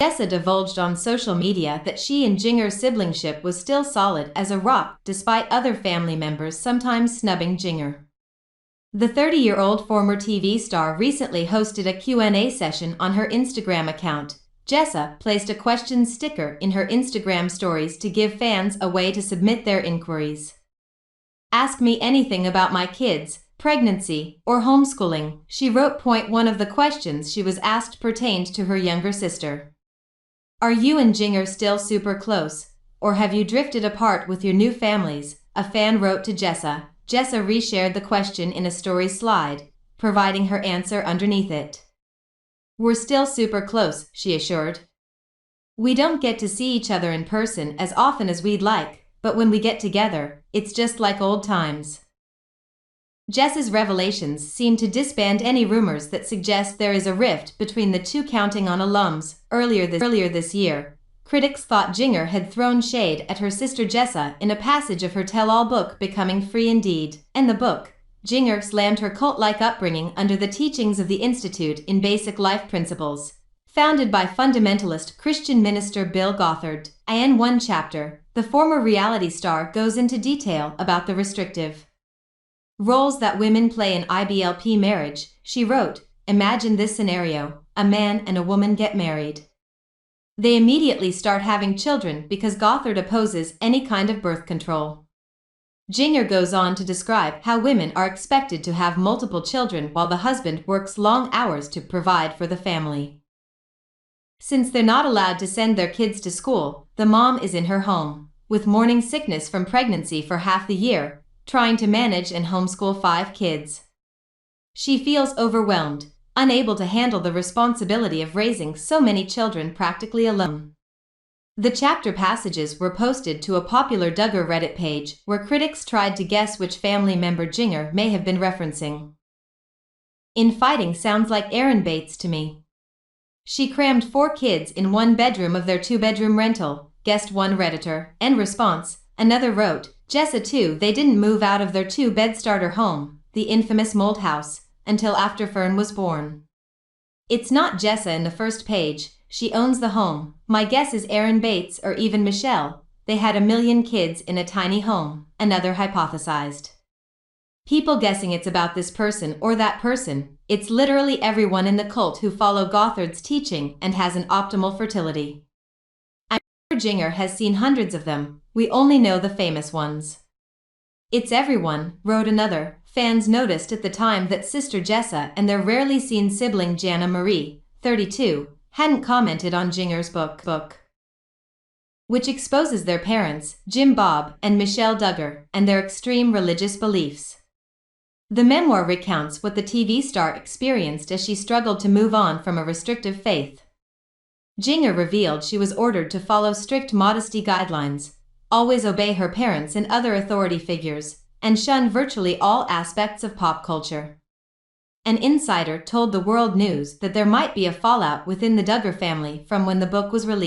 Jessa divulged on social media that she and Jinger's siblingship was still solid as a rock despite other family members sometimes snubbing Jinger. The 30-year-old former TV star recently hosted a Q&A session on her Instagram account. Jessa placed a question sticker in her Instagram stories to give fans a way to submit their inquiries. "Ask me anything about my kids, pregnancy, or homeschooling," she wrote. One of the questions she was asked pertained to her younger sister. "Are you and Jinger still super close, or have you drifted apart with your new families?" a fan wrote to Jessa. Jessa reshared the question in a story slide, providing her answer underneath it. "We're still super close," she assured. "We don't get to see each other in person as often as we'd like, but when we get together, it's just like old times." Jessa's revelations seem to disband any rumors that suggest there is a rift between the two. Counting on alums, earlier this year, critics thought Jinger had thrown shade at her sister Jessa in a passage of her tell-all book Becoming Free Indeed. In the book, Jinger slammed her cult-like upbringing under the teachings of the Institute in Basic Life Principles, founded by fundamentalist Christian minister Bill Gothard. In one chapter, the former reality star goes into detail about the restrictive roles that women play in IBLP marriage. She wrote, "Imagine this scenario: a man and a woman get married. They immediately start having children because Gothard opposes any kind of birth control." Jinger goes on to describe how women are expected to have multiple children while the husband works long hours to provide for the family. Since they're not allowed to send their kids to school, the mom is in her home, with morning sickness from pregnancy for half the year, trying to manage and homeschool 5 kids. She feels overwhelmed, unable to handle the responsibility of raising so many children practically alone. The chapter passages were posted to a popular Duggar Reddit page where critics tried to guess which family member Jinger may have been referencing. "Infighting sounds like Aaron Bates to me. She crammed 4 kids in one bedroom of their 2-bedroom rental," guessed one Redditor. In response, another wrote, "Jessa too, they didn't move out of their 2-bed starter home, the infamous mold house, until after Fern was born. It's not Jessa in the first page, she owns the home. My guess is Aaron Bates or even Michelle, they had a million kids in a tiny home," another hypothesized. "People guessing it's about this person or that person, it's literally everyone in the cult who follow Gothard's teaching and has an optimal fertility. I'm sure Jinger has seen hundreds of them, we only know the famous ones." "It's everyone," wrote another. Fans noticed at the time that sister Jessa and their rarely seen sibling Jana Marie, 32, hadn't commented on Jinger's book, which exposes their parents, Jim Bob and Michelle Duggar, and their extreme religious beliefs. The memoir recounts what the TV star experienced as she struggled to move on from a restrictive faith. Jinger revealed she was ordered to follow strict modesty guidelines, always obey her parents and other authority figures, and shun virtually all aspects of pop culture. An insider told The World News that there might be a fallout within the Duggar family from when the book was released.